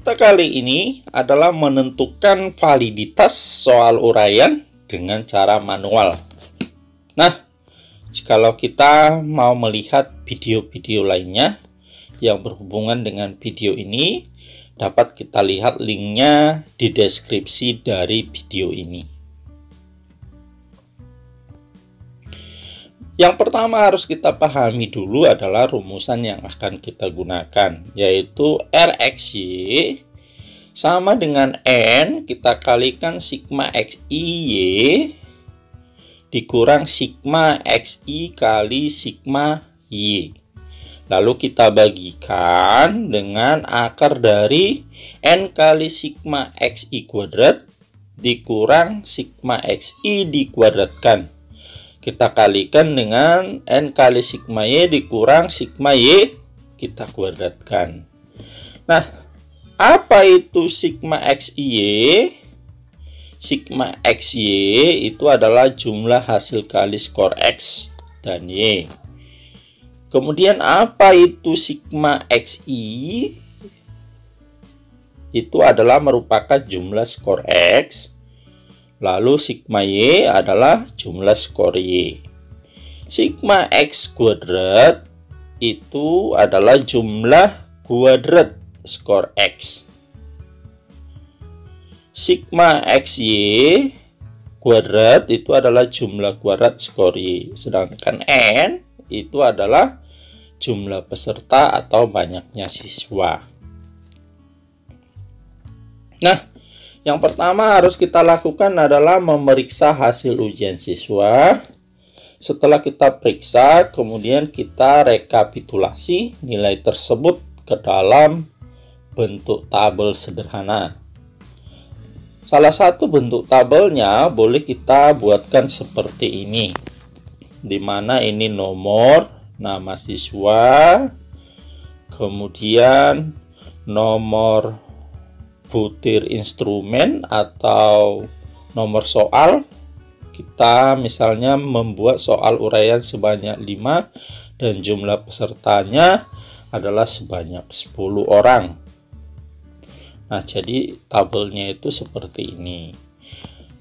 kita kali ini adalah menentukan validitas soal uraian dengan cara manual. Nah, jikalau kita mau melihat video-video lainnya yang berhubungan dengan video ini, dapat kita lihat linknya di deskripsi dari video ini. Yang pertama harus kita pahami dulu adalah rumusan yang akan kita gunakan, yaitu RXY sama dengan N kita kalikan sigma XI Y dikurang sigma XI kali sigma Y. Lalu kita bagikan dengan akar dari N kali sigma XI kuadrat dikurang sigma XI dikuadratkan. Kita kalikan dengan N kali sigma Y dikurang sigma Y kita kuadratkan. Nah, apa itu sigma XY? Sigma XY itu adalah jumlah hasil kali skor X dan Y. Kemudian apa itu sigma XI? Itu adalah merupakan jumlah skor X. Lalu sigma Y adalah jumlah skor Y. Sigma X kuadrat itu adalah jumlah kuadrat skor X. Sigma XY kuadrat itu adalah jumlah kuadrat skor Y. Sedangkan N itu adalah jumlah peserta atau banyaknya siswa. Nah, yang pertama harus kita lakukan adalah memeriksa hasil ujian siswa. Setelah kita periksa, kemudian kita rekapitulasi nilai tersebut ke dalam bentuk tabel sederhana. Salah satu bentuk tabelnya boleh kita buatkan seperti ini, di mana ini nomor, nama siswa, kemudian nomor butir instrumen atau nomor soal. Kita misalnya membuat soal uraian sebanyak 5 dan jumlah pesertanya adalah sebanyak 10 orang. Nah, jadi tabelnya itu seperti ini.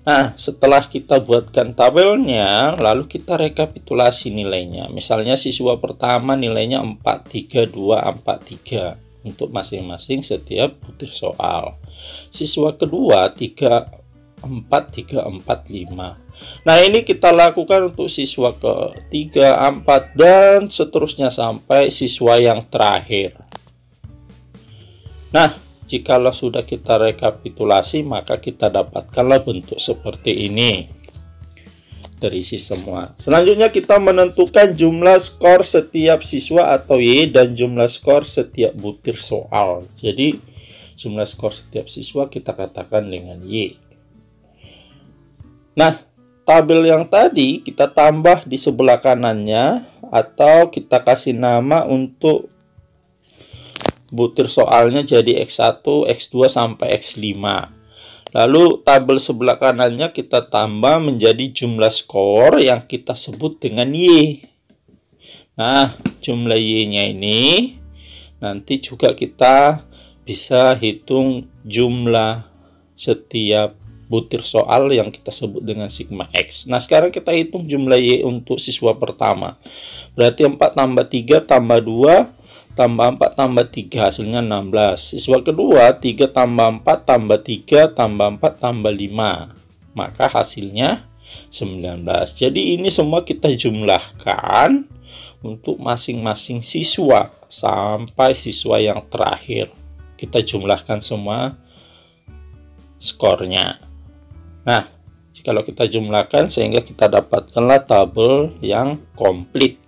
Nah, setelah kita buatkan tabelnya, lalu kita rekapitulasi nilainya. Misalnya siswa pertama nilainya 432 43 untuk masing-masing setiap butir soal. Siswa kedua 34345. Nah, ini kita lakukan untuk siswa ketiga, 4 dan seterusnya sampai siswa yang terakhir. Nah, jikalau sudah kita rekapitulasi, maka kita dapatkanlah bentuk seperti ini. Terisi semua. Selanjutnya kita menentukan jumlah skor setiap siswa atau Y dan jumlah skor setiap butir soal. Jadi jumlah skor setiap siswa kita katakan dengan Y. Nah, tabel yang tadi kita tambah di sebelah kanannya atau kita kasih nama untuk butir soalnya jadi X1, X2 sampai X5. Lalu tabel sebelah kanannya kita tambah menjadi jumlah skor yang kita sebut dengan Y. Nah, jumlah Y-nya ini nanti juga kita bisa hitung jumlah setiap butir soal yang kita sebut dengan sigma X. Nah, sekarang kita hitung jumlah Y untuk siswa pertama. Berarti 4 tambah 3 tambah 2 tambah 4 tambah 3 hasilnya 16. Siswa kedua 3 tambah 4 tambah 3 tambah 4 tambah 5. Maka hasilnya 19. Jadi ini semua kita jumlahkan untuk masing-masing siswa sampai siswa yang terakhir. Kita jumlahkan semua skornya. Nah, kalau kita jumlahkan sehingga kita dapatkanlah tabel yang komplit.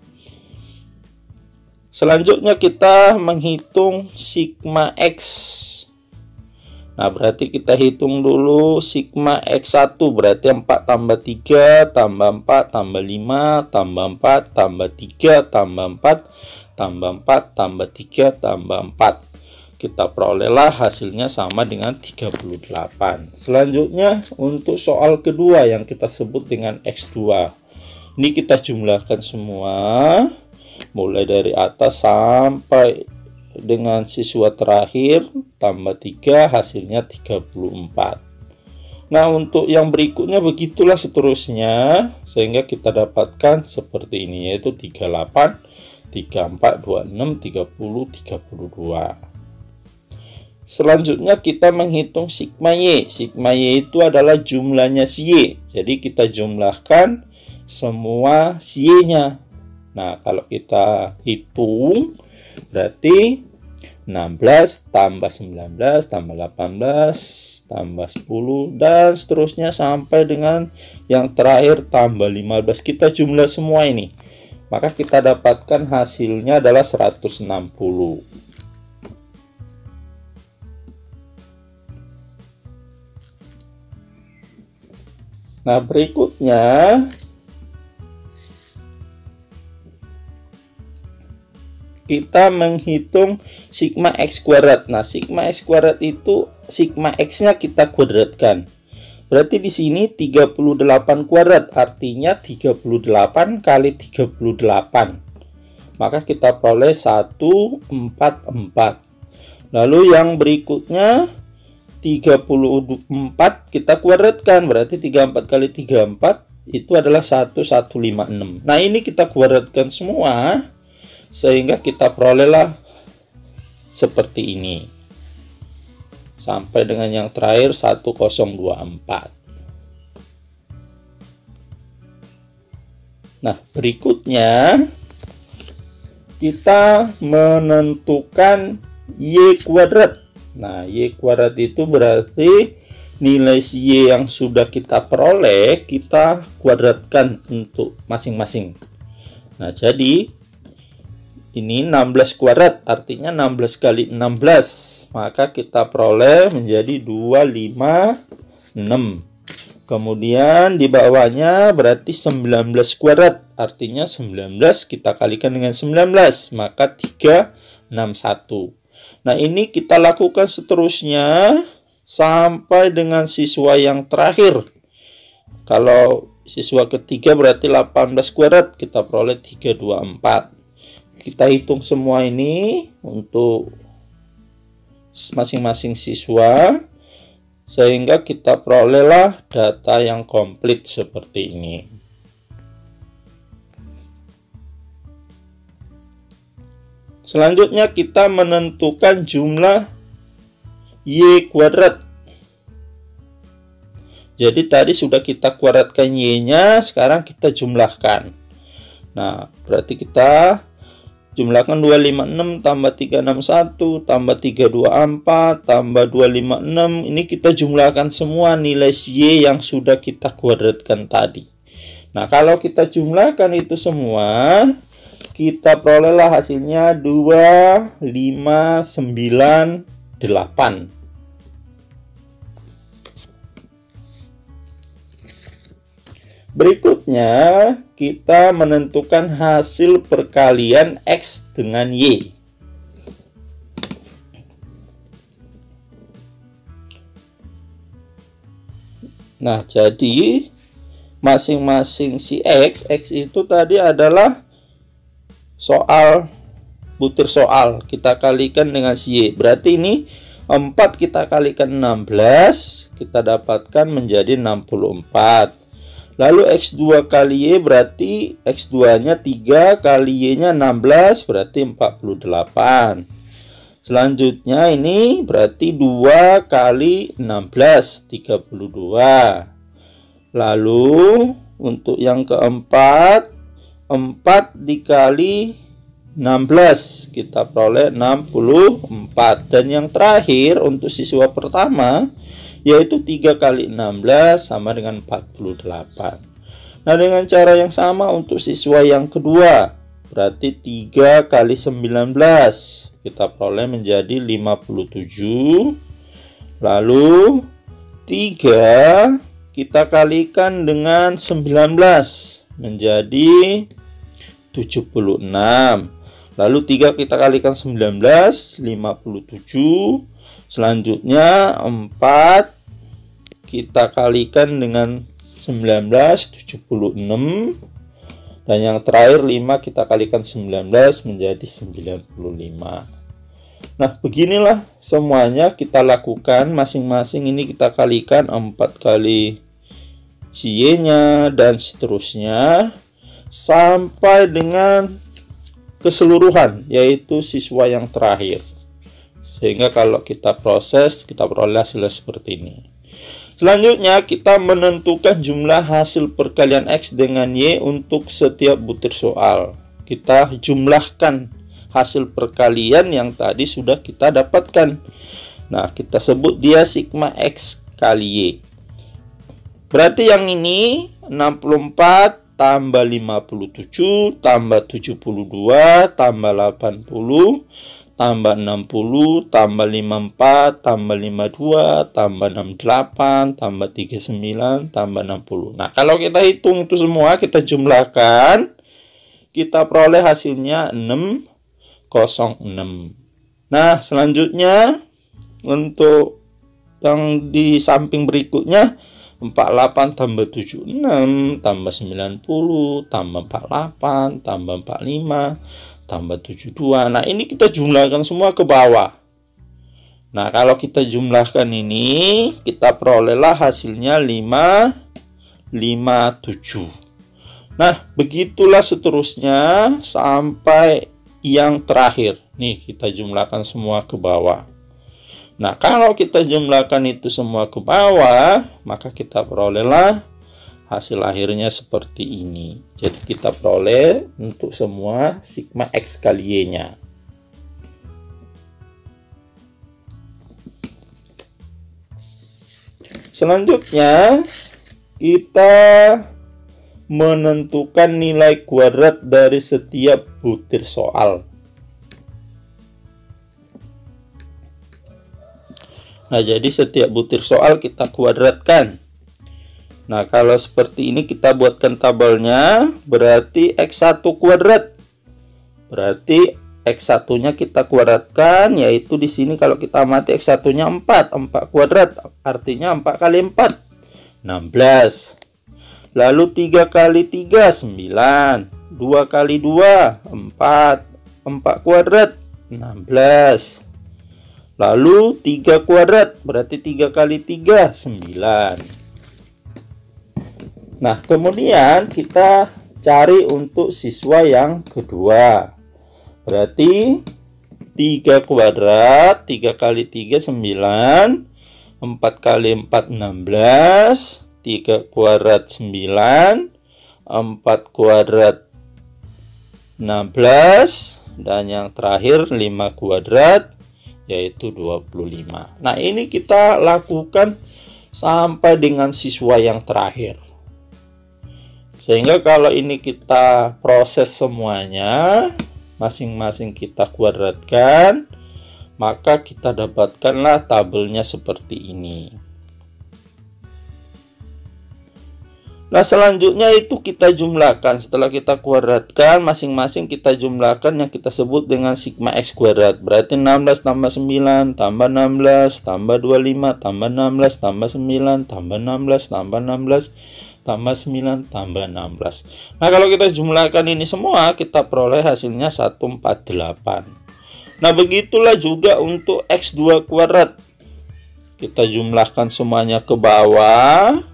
Selanjutnya kita menghitung sigma X. Nah, berarti kita hitung dulu sigma X1 berarti 4 tambah 3 tambah 4 tambah 5 tambah 4 tambah 3 tambah 4 tambah 4 tambah 3 tambah 4. Kita perolehlah hasilnya sama dengan 38. Selanjutnya untuk soal kedua yang kita sebut dengan X2. Ini kita jumlahkan semua mulai dari atas sampai dengan siswa terakhir tambah 3 hasilnya 34. Nah, untuk yang berikutnya begitulah seterusnya, sehingga kita dapatkan seperti ini, yaitu 38, 34, 26, 30, 32. Selanjutnya kita menghitung sigma Y. Sigma Y itu adalah jumlahnya si Y. Jadi kita jumlahkan semua si Y-nya. Nah, kalau kita hitung berarti 16 tambah 19 tambah 18 tambah 10 dan seterusnya sampai dengan yang terakhir tambah 15. Kita jumlah semua ini, maka kita dapatkan hasilnya adalah 160. Nah, berikutnya kita menghitung sigma X kuadrat. Nah, sigma X kuadrat itu sigma X-nya kita kuadratkan. Berarti di sini 38 kuadrat, artinya 38 kali 38. Maka kita peroleh 144. Lalu yang berikutnya 34 kita kuadratkan, berarti 34 kali 34 itu adalah 1156. Nah, ini kita kuadratkan semua sehingga kita perolehlah seperti ini sampai dengan yang terakhir 1024. Nah, berikutnya kita menentukan Y kuadrat. Nah, Y kuadrat itu berarti nilai si Y yang sudah kita peroleh kita kuadratkan untuk masing-masing. Nah, jadi ini 16 kuadrat, artinya 16 kali 16. Maka kita peroleh menjadi 256. Kemudian di bawahnya berarti 19 kuadrat, artinya 19 kita kalikan dengan 19, maka 361. Nah, ini kita lakukan seterusnya sampai dengan siswa yang terakhir. Kalau siswa ketiga berarti 18 kuadrat, kita peroleh 324. Kita hitung semua ini untuk masing-masing siswa sehingga kita perolehlah data yang komplit seperti ini. Selanjutnya kita menentukan jumlah Y kuadrat. Jadi tadi sudah kita kuadratkan Y-nya, sekarang kita jumlahkan. Nah, berarti kita jumlahkan 256 tambah 361 tambah 324 tambah 256. Ini kita jumlahkan semua nilai Y yang sudah kita kuadratkan tadi. Nah, kalau kita jumlahkan itu semua, kita perolehlah hasilnya 2598. Berikutnya, kita menentukan hasil perkalian X dengan Y. Nah, jadi masing-masing si X itu tadi adalah soal, butir soal. Kita kalikan dengan si Y. Berarti ini 4 kita kalikan 16, kita dapatkan menjadi 64. Lalu X2 kali Y berarti X2-nya 3 kali Y-nya 16 berarti 48. Selanjutnya ini berarti 2 kali 16 32. Lalu untuk yang keempat 4 dikali 16 kita peroleh 64. Dan yang terakhir untuk siswa pertama yaitu 3 kali 16 sama dengan 48. Nah, dengan cara yang sama untuk siswa yang kedua, berarti 3 kali 19 kita peroleh menjadi 57. Lalu 3 kita kalikan dengan 19 menjadi 76. Lalu 3 kita kalikan 19 57. Selanjutnya 4 kita kalikan dengan 19 76. Dan yang terakhir 5 kita kalikan 19 menjadi 95. Nah, beginilah semuanya kita lakukan. Masing-masing ini kita kalikan 4 kali si Y-nya dan seterusnya sampai dengan keseluruhan, yaitu siswa yang terakhir. Sehingga kalau kita proses, kita peroleh hasilnya seperti ini. Selanjutnya kita menentukan jumlah hasil perkalian X dengan Y untuk setiap butir soal. Kita jumlahkan hasil perkalian yang tadi sudah kita dapatkan. Nah, kita sebut dia sigma X kali Y. Berarti yang ini 64 tambah 57 tambah 72 tambah 80 tambah 60 tambah 54 tambah 52 tambah 68 tambah 39 tambah 60. Nah, kalau kita hitung itu semua, kita jumlahkan, kita peroleh hasilnya 606. Nah, selanjutnya untuk yang di samping berikutnya 48 tambah 76 tambah 90 tambah 48 tambah 45 tambah 72. Nah, ini kita jumlahkan semua ke bawah. Nah, kalau kita jumlahkan ini, kita perolehlah hasilnya 557. Nah, begitulah seterusnya sampai yang terakhir. Nih, kita jumlahkan semua ke bawah. Nah, kalau kita jumlahkan itu semua ke bawah, maka kita perolehlah hasil akhirnya seperti ini. Jadi kita peroleh untuk semua sigma X kali Y-nya. Selanjutnya kita menentukan nilai kuadrat dari setiap butir soal. Nah, jadi setiap butir soal kita kuadratkan. Nah, kalau seperti ini kita buatkan tabelnya, berarti X1 kuadrat. Berarti X1-nya kita kuadratkan, yaitu di sini kalau kita amati X1-nya 4 kuadrat, artinya 4 kali 4, 16. Lalu 3 kali 3, 9. 2 kali 2, 4. 4 kuadrat, 16. Lalu 3 kuadrat, berarti 3 kali 3, 9. Nah, kemudian kita cari untuk siswa yang kedua. Berarti 3 kuadrat, 3 kali 3, 9. 4 kali 4, 16. 3 kuadrat, 9. 4 kuadrat, 16. Dan yang terakhir 5 kuadrat, yaitu 25. Nah, ini kita lakukan sampai dengan siswa yang terakhir. Sehingga kalau ini kita proses semuanya, masing-masing kita kuadratkan, maka kita dapatkanlah tabelnya seperti ini. Nah, selanjutnya itu kita jumlahkan. Setelah kita kuadratkan, masing-masing kita jumlahkan yang kita sebut dengan sigma X kuadrat. Berarti 16 tambah 9 tambah 16 tambah 25 tambah 16 tambah 9 tambah 16 tambah 16 tambah 9 tambah 16. Nah, kalau kita jumlahkan ini semua, kita peroleh hasilnya 148. Nah, begitulah juga untuk X2 kuadrat. Kita jumlahkan semuanya ke bawah,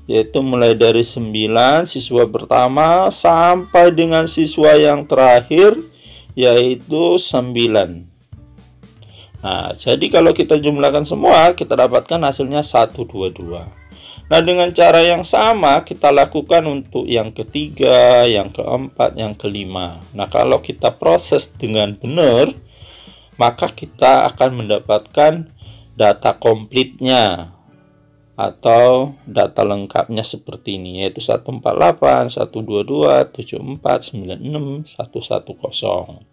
yaitu mulai dari 9 siswa pertama sampai dengan siswa yang terakhir, yaitu 9. Nah, jadi kalau kita jumlahkan semua, kita dapatkan hasilnya 122. Nah, dengan cara yang sama kita lakukan untuk yang ketiga, yang keempat, yang kelima. Nah, kalau kita proses dengan benar, maka kita akan mendapatkan data komplitnya atau data lengkapnya seperti ini, yaitu 148, 122, 74, 96, 110.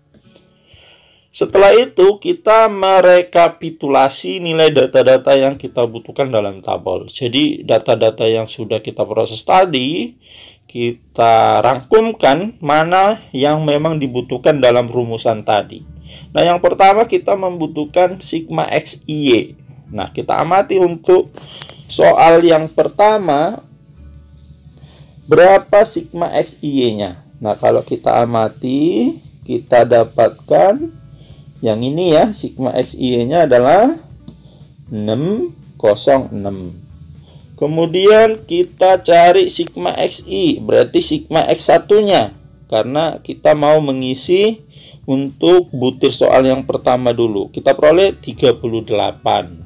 Setelah itu kita merekapitulasi nilai data-data yang kita butuhkan dalam tabel. Jadi data-data yang sudah kita proses tadi, kita rangkumkan mana yang memang dibutuhkan dalam rumusan tadi. Nah, yang pertama kita membutuhkan sigma XY. Nah, kita amati untuk soal yang pertama, berapa sigma XY-nya. Nah, kalau kita amati, kita dapatkan Yang ini ya, sigma XY-nya adalah 606. Kemudian kita cari sigma XI, berarti sigma X1-nya. Karena kita mau mengisi untuk butir soal yang pertama dulu. Kita peroleh 38.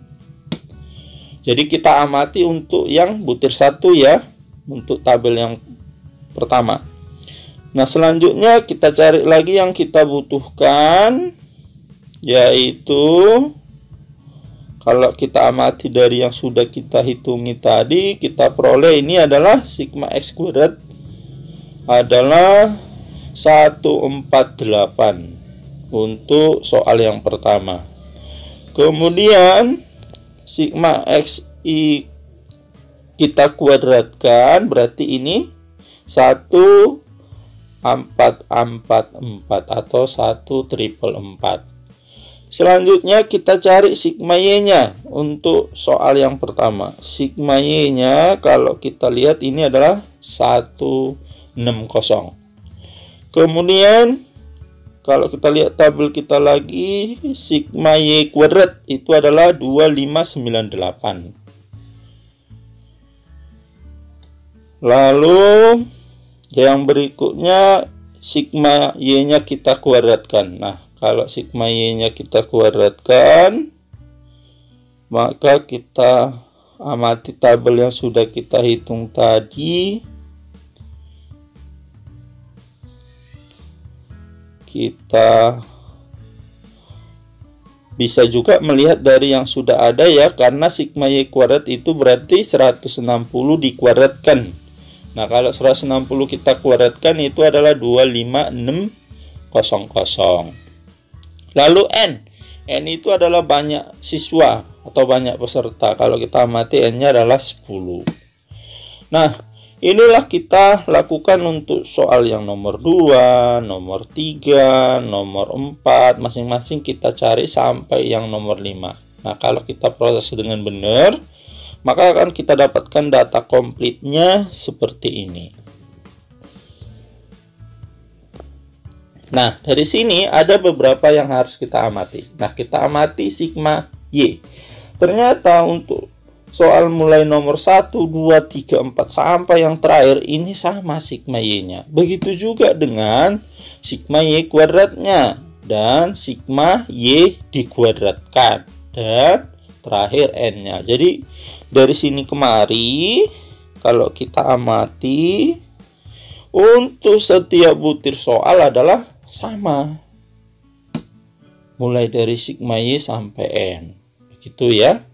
Jadi kita amati untuk yang butir 1 ya, untuk tabel yang pertama. Nah, selanjutnya kita cari lagi yang kita butuhkan, yaitu kalau kita amati dari yang sudah kita hitungi tadi, kita peroleh ini adalah sigma X kuadrat adalah 148 untuk soal yang pertama. Kemudian sigma XI kita kuadratkan, berarti ini 1444 atau 1444. Selanjutnya kita cari sigma Y-nya untuk soal yang pertama. Sigma Y-nya kalau kita lihat ini adalah 160. Kemudian kalau kita lihat tabel kita lagi, sigma Y kuadrat itu adalah 2598. Lalu yang berikutnya sigma Y-nya kita kuadratkan. Nah, kalau sigma Y-nya kita kuadratkan, maka kita amati tabel yang sudah kita hitung tadi. Kita bisa juga melihat dari yang sudah ada ya, karena sigma Y kuadrat itu berarti 160 dikuadratkan. Nah, kalau 160 kita kuadratkan itu adalah 25600. Lalu N itu adalah banyak siswa atau banyak peserta. Kalau kita amati N-nya adalah 10. Nah, inilah kita lakukan untuk soal yang nomor 2, nomor 3, nomor 4. Masing-masing kita cari sampai yang nomor 5. Nah, kalau kita proses dengan benar, maka akan kita dapatkan data komplitnya seperti ini. Nah, dari sini ada beberapa yang harus kita amati. Nah, kita amati sigma Y. Ternyata untuk soal mulai nomor 1, 2, 3, 4 sampai yang terakhir ini sama sigma Y-nya. Begitu juga dengan sigma Y kuadratnya dan sigma Y dikuadratkan dan terakhir N-nya. Jadi dari sini kemari kalau kita amati untuk setiap butir soal adalah sama, mulai dari sigma Y sampai N. Begitu ya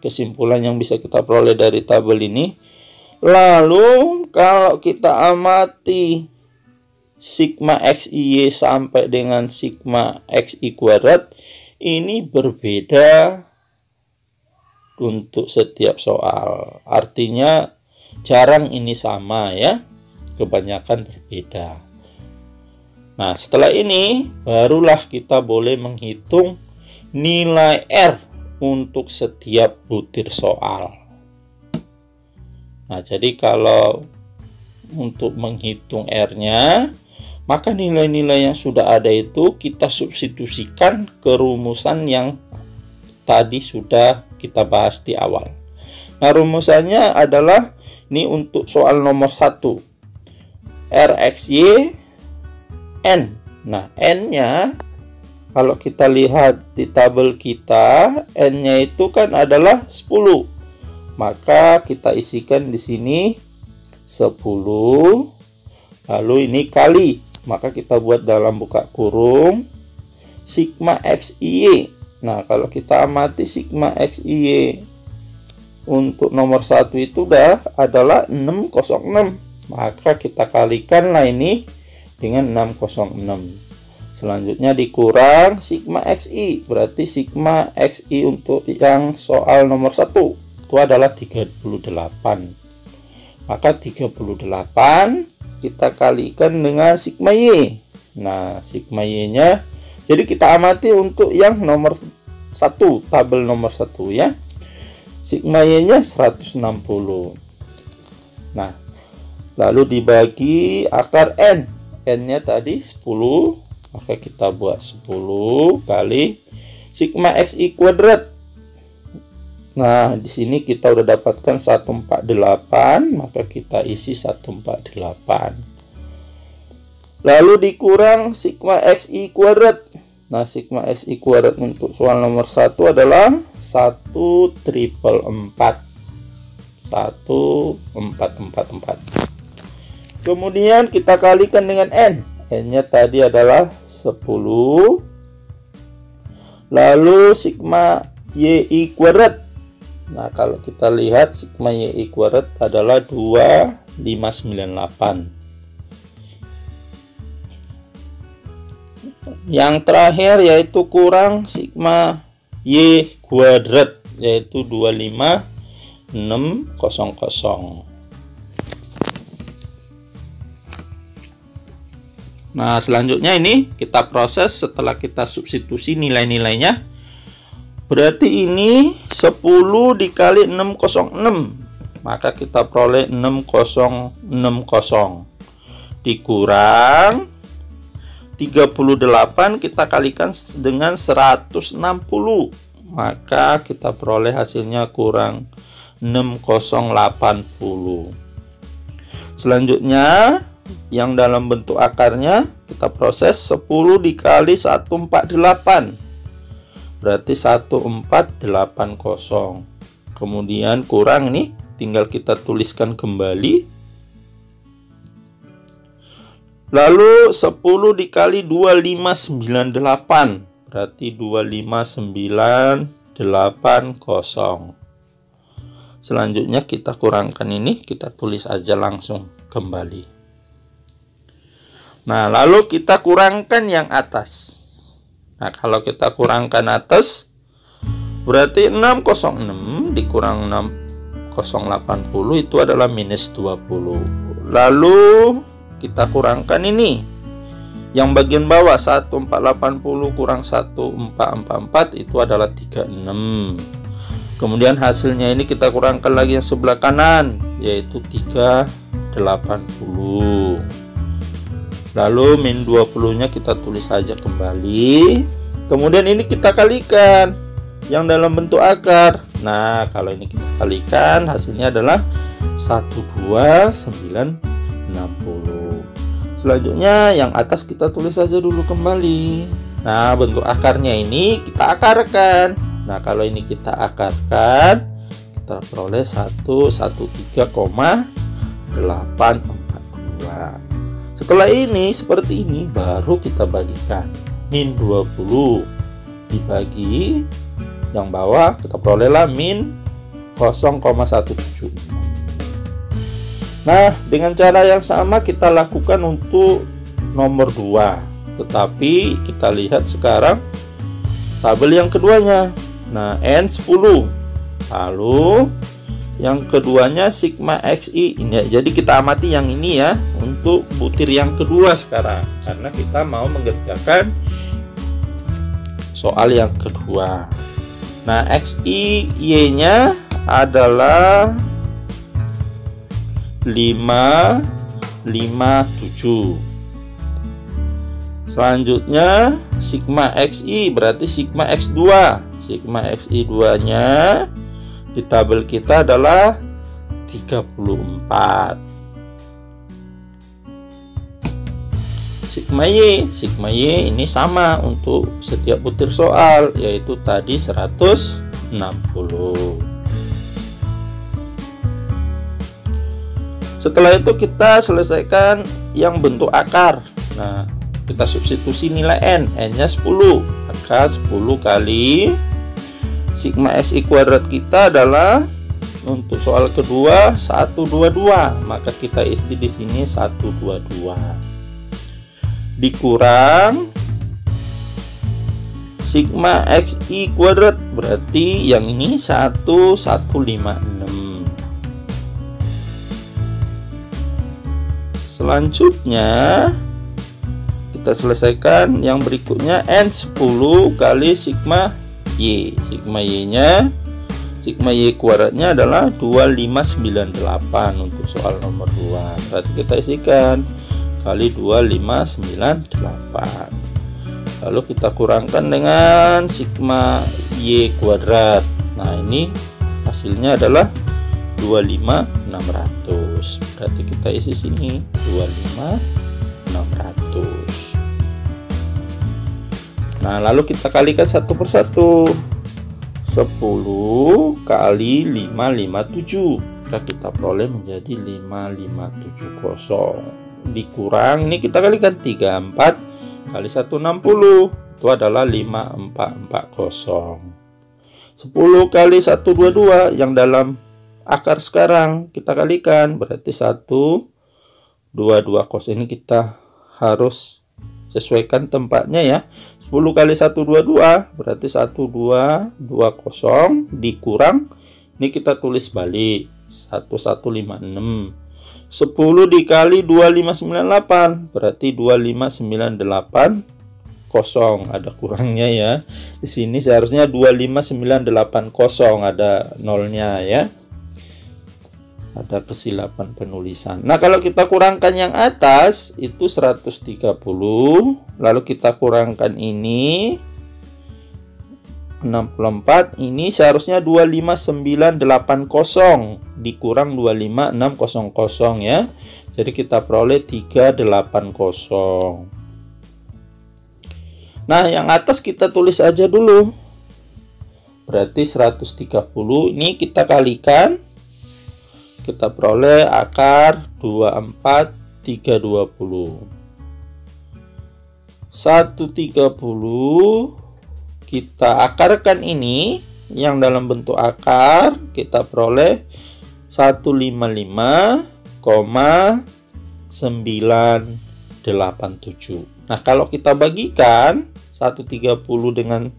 kesimpulan yang bisa kita peroleh dari tabel ini. Lalu kalau kita amati sigma XY sampai dengan sigma XI kuadrat, ini berbeda untuk setiap soal. Artinya jarang ini sama ya, kebanyakan berbeda. Nah, setelah ini barulah kita boleh menghitung nilai R untuk setiap butir soal. Nah, jadi kalau untuk menghitung R-nya, maka nilai-nilai yang sudah ada itu kita substitusikan ke rumusan yang tadi sudah kita bahas di awal. Nah, rumusannya adalah ini untuk soal nomor 1. RXY N. Nah, N-nya kalau kita lihat di tabel kita, N-nya itu kan adalah 10. Maka kita isikan di sini 10. Lalu ini kali, maka kita buat dalam buka kurung sigma XY. Nah, kalau kita amati sigma XY untuk nomor 1 itu adalah 606. Maka kita kalikanlah ini dengan 606. Selanjutnya dikurang sigma XI, berarti sigma XI untuk yang soal nomor 1 itu adalah 38. Maka 38 kita kalikan dengan sigma Y. Nah, sigma Y-nya, jadi kita amati untuk yang nomor 1, tabel nomor 1 ya. Sigma Y-nya 160. Nah, lalu dibagi akar N. N-nya tadi 10, Maka kita buat 10 kali sigma xi kuadrat. Nah, di sini kita udah dapatkan 148, maka kita isi 148. Lalu dikurang sigma xi kuadrat. Nah, sigma xi kuadrat untuk soal nomor 1 adalah 1444. 1444. Kemudian kita kalikan dengan n. N-nya tadi adalah 10. Lalu sigma yi kuadrat. Nah, kalau kita lihat sigma yi kuadrat adalah 2598. Yang terakhir yaitu kurang sigma y kuadrat, yaitu 25600. Nah, selanjutnya ini kita proses setelah kita substitusi nilai-nilainya. Berarti ini 10 dikali 606. Maka kita peroleh 6060. Dikurang 38 kita kalikan dengan 160. Maka kita peroleh hasilnya kurang 6080. Selanjutnya yang dalam bentuk akarnya kita proses 10 dikali 148. Berarti 1480. Kemudian kurang nih, tinggal kita tuliskan kembali. Lalu 10 dikali 2598. Berarti 25980. Selanjutnya kita kurangkan ini, kita tulis aja langsung kembali. Nah, lalu kita kurangkan yang atas. Nah, kalau kita kurangkan atas, berarti 606 dikurang 6080 itu adalah minus 20. Lalu kita kurangkan ini. Yang bagian bawah 1480 kurang 1444 itu adalah 36. Kemudian hasilnya ini kita kurangkan lagi yang sebelah kanan, yaitu 380. Lalu min 20-nya kita tulis saja kembali. Kemudian ini kita kalikan yang dalam bentuk akar. Nah, kalau ini kita kalikan, hasilnya adalah 12960. Selanjutnya yang atas kita tulis saja dulu kembali. Nah, bentuk akarnya ini kita akarkan. Nah, kalau ini kita akarkan, kita peroleh 113,842. Setelah ini seperti ini, baru kita bagikan. Min 20 dibagi yang bawah, kita perolehlah min 0,176. Nah, dengan cara yang sama kita lakukan untuk nomor 2. Tetapi kita lihat sekarang tabel yang keduanya. Nah, N10. Lalu yang keduanya sigma xi ini. Jadi kita amati yang ini ya untuk butir yang kedua sekarang, karena kita mau mengerjakan soal yang kedua. Nah, xi y-nya adalah 557. Selanjutnya sigma xi berarti sigma x2. Sigma xi2 nya di tabel kita adalah 34. Sigma y ini sama untuk setiap butir soal, yaitu tadi 160. Setelah itu kita selesaikan yang bentuk akar. Nah, kita substitusi nilai n-nya 10. Maka 10 kali sigma xi kuadrat kita adalah untuk soal kedua 122, maka kita isi di sini 122. Dikurang sigma xi kuadrat, berarti yang ini 1156. Selanjutnya kita selesaikan yang berikutnya n10 kali sigma y. Sigma y-nya, sigma y kuadratnya adalah 2598 untuk soal nomor 2. Berarti kita isikan kali 2598. lalu kita kurangkan dengan sigma Y kuadrat. Nah, ini hasilnya adalah 25.600. Berarti kita isi sini 25.600. Nah, lalu kita kalikan satu persatu. 10 kali 557. Kita peroleh menjadi 5570. Dikurang, ini kita kalikan 34 kali 160. Itu adalah 5440. 10 kali 122 yang dalam akar sekarang kita kalikan, berarti 1220. Ini kita harus sesuaikan tempatnya ya. 10 kali 122 berarti 1220 dikurang, ini kita tulis balik 1156. 10 dikali 2598 berarti 25980. Ada kurangnya ya. Di sini seharusnya 25980, ada nolnya ya. Ada kesilapan penulisan. Nah, kalau kita kurangkan yang atas itu 130, lalu kita kurangkan ini 64, ini seharusnya 25980 dikurang 25600 ya. Jadi kita peroleh 380. Nah, yang atas kita tulis aja dulu. Berarti 130 ini kita kalikan, kita peroleh akar 24320. 130 kita akarkan, ini yang dalam bentuk akar kita peroleh 155,987. Nah, kalau kita bagikan 130 dengan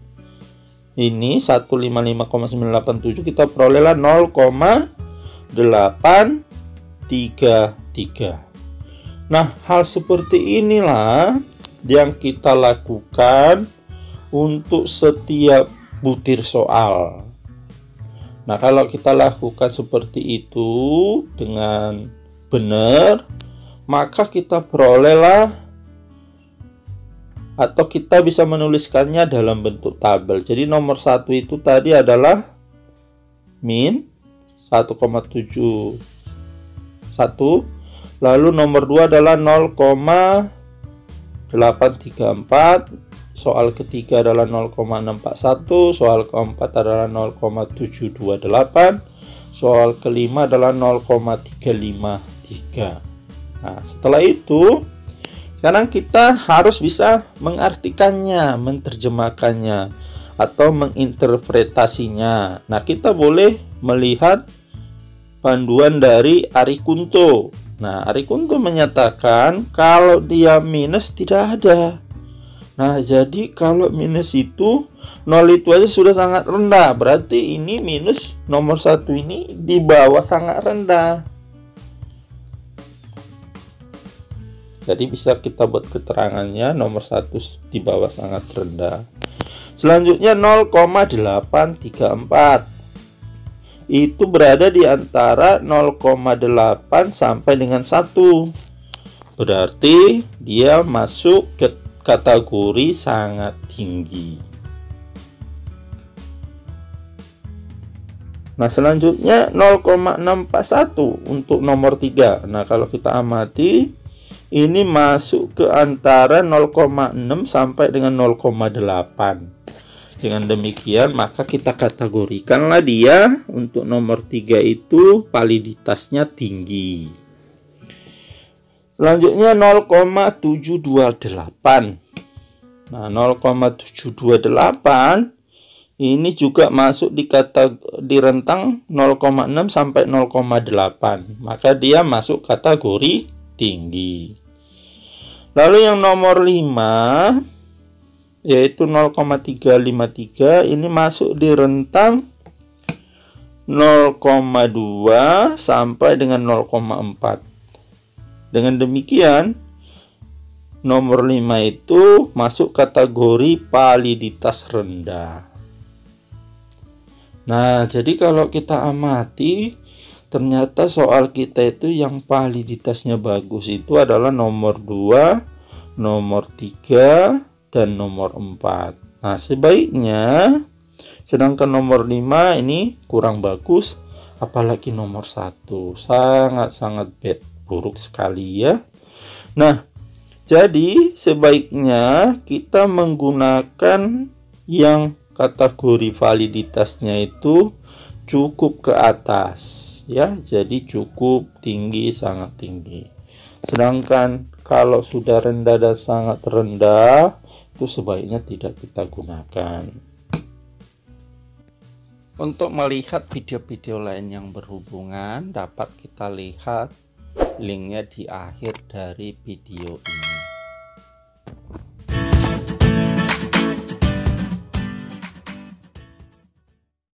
ini 155,987, kita perolehlah 0,833. Nah, hal seperti inilah yang kita lakukan untuk setiap butir soal. Nah, kalau kita lakukan seperti itu dengan benar, maka kita perolehlah atau kita bisa menuliskannya dalam bentuk tabel. Jadi nomor 1 itu tadi adalah min 1,71, lalu nomor 2 adalah 0,834, soal ketiga adalah 0,641, soal keempat adalah 0,728, soal kelima adalah 0,353. Nah, setelah itu sekarang kita harus bisa mengartikannya, menerjemahkannya, atau menginterpretasinya. Nah, kita boleh melihat panduan dari Arie Kunto. Nah, Arie Kunto menyatakan kalau dia minus tidak ada. Nah, jadi kalau minus itu 0 itu aja sudah sangat rendah. Berarti ini minus nomor 1 ini di bawah sangat rendah. Jadi bisa kita buat keterangannya nomor 1 di bawah sangat rendah. Selanjutnya 0,834. Itu berada di antara 0,8 sampai dengan 1. Berarti dia masuk ke kategori sangat tinggi. Nah, selanjutnya 0,641 untuk nomor 3. Nah, kalau kita amati ini masuk ke antara 0,6 sampai dengan 0,8. Dengan demikian maka kita kategorikanlah dia untuk nomor 3 itu validitasnya tinggi. Selanjutnya 0,728. Nah, 0,728 ini juga masuk di rentang 0,6 sampai 0,8. Maka dia masuk kategori tinggi. Lalu yang nomor 5 yaitu 0,353 ini masuk di rentang 0,2 sampai dengan 0,4. Dengan demikian nomor 5 itu masuk kategori validitas rendah. Nah, jadi kalau kita amati ternyata soal kita itu yang validitasnya bagus itu adalah nomor 2, nomor 3, dan nomor 4. Nah, sebaiknya, sedangkan nomor 5 ini kurang bagus, apalagi nomor 1 sangat-sangat bad, buruk sekali ya. Nah, jadi sebaiknya kita menggunakan yang kategori validitasnya itu cukup ke atas ya, jadi cukup tinggi, sangat tinggi. Sedangkan kalau sudah rendah dan sangat rendah, itu sebaiknya tidak kita gunakan. Untuk melihat video-video lain yang berhubungan, dapat kita lihat linknya di akhir dari video ini.